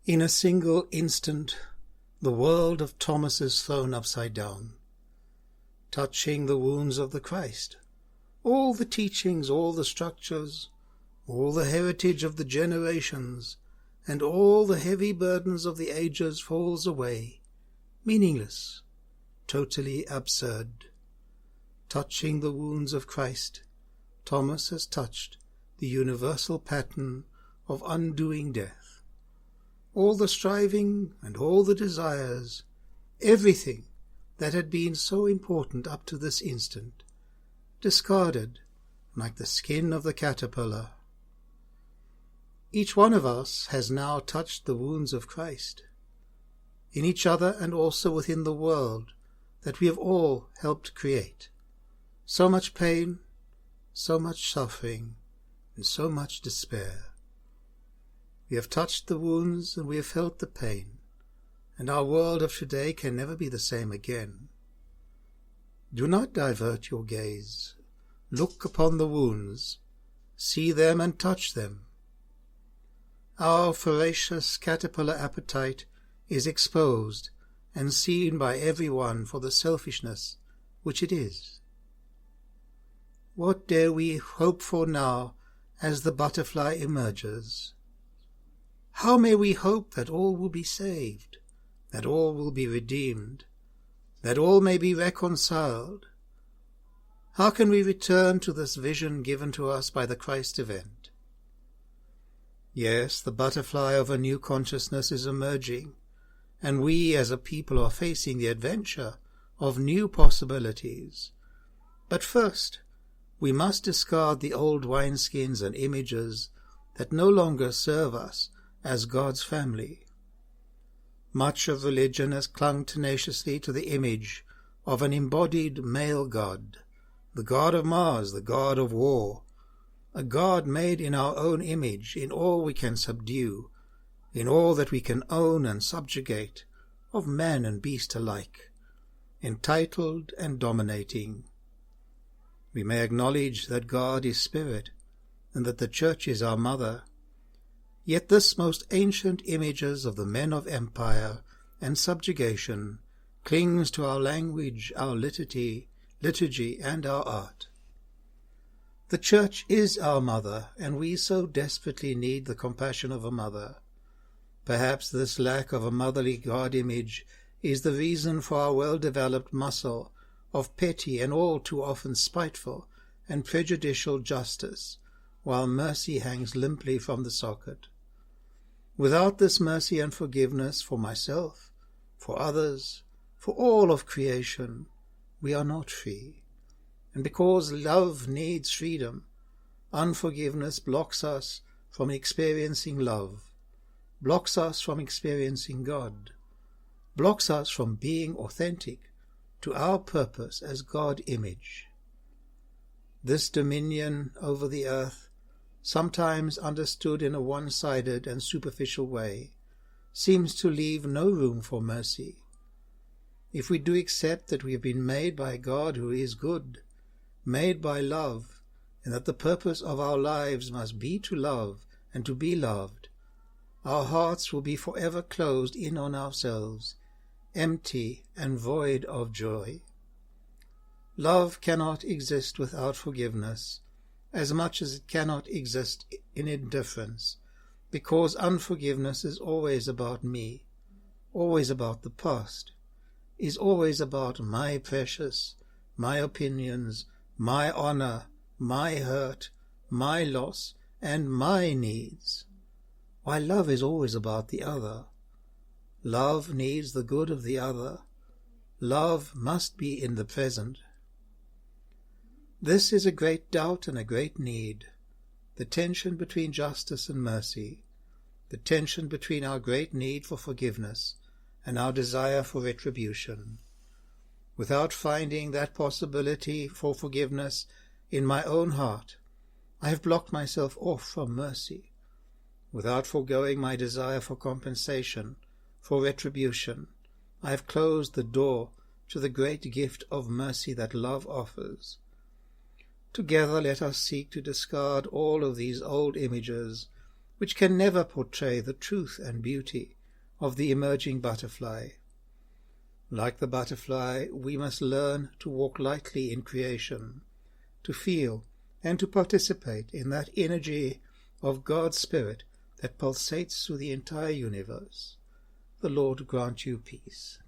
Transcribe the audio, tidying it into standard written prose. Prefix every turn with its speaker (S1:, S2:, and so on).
S1: In a single instant, the world of Thomas is thrown upside down, touching the wounds of the Christ. All the teachings, all the structures, all the heritage of the generations, and all the heavy burdens of the ages falls away, meaningless, totally absurd. Touching the wounds of Christ, Thomas has touched the universal pattern of undoing death. All the striving and all the desires, everything that had been so important up to this instant, discarded like the skin of the caterpillar. Each one of us has now touched the wounds of Christ, in each other and also within the world that we have all helped create. So much pain, so much suffering, and so much despair. We have touched the wounds and we have felt the pain, and our world of today can never be the same again. Do not divert your gaze. Look upon the wounds, see them and touch them. Our voracious caterpillar appetite is exposed and seen by everyone for the selfishness which it is. What dare we hope for now as the butterfly emerges? How may we hope that all will be saved, that all will be redeemed, that all may be reconciled? How can we return to this vision given to us by the Christ event? Yes, the butterfly of a new consciousness is emerging, and we as a people are facing the adventure of new possibilities. But first, we must discard the old wineskins and images that no longer serve us as God's family. Much of religion has clung tenaciously to the image of an embodied male god, the god of Mars, the god of war, a god made in our own image, in all we can subdue, in all that we can own and subjugate, of man and beast alike, entitled and dominating. We may acknowledge that God is spirit, and that the Church is our mother, yet this most ancient images of the men of empire and subjugation clings to our language, our liturgy, and our art. The Church is our mother, and we so desperately need the compassion of a mother. Perhaps this lack of a motherly God image is the reason for our well-developed muscle of petty and all too often spiteful and prejudicial justice, while mercy hangs limply from the socket. Without this mercy and forgiveness for myself, for others, for all of creation, we are not free. And because love needs freedom, unforgiveness blocks us from experiencing love, blocks us from experiencing God, blocks us from being authentic to our purpose as God image. This dominion over the earth, sometimes understood in a one-sided and superficial way, seems to leave no room for mercy. If we do accept that we have been made by God who is good, made by love, and that the purpose of our lives must be to love and to be loved, our hearts will be forever closed in on ourselves, empty and void of joy. Love cannot exist without forgiveness, as much as it cannot exist in indifference, because unforgiveness is always about me, always about the past, is always about my precious, my opinions, my honor, my hurt, my loss, and my needs, while love is always about the other. Love needs the good of the other. Love must be in the present. This is a great doubt and a great need, the tension between justice and mercy, the tension between our great need for forgiveness and our desire for retribution. Without finding that possibility for forgiveness in my own heart, I have blocked myself off from mercy. Without foregoing my desire for compensation, for retribution, I have closed the door to the great gift of mercy that love offers. Together let us seek to discard all of these old images, which can never portray the truth and beauty of the emerging butterfly. Like the butterfly, we must learn to walk lightly in creation, to feel and to participate in that energy of God's Spirit that pulsates through the entire universe. The Lord grant you peace.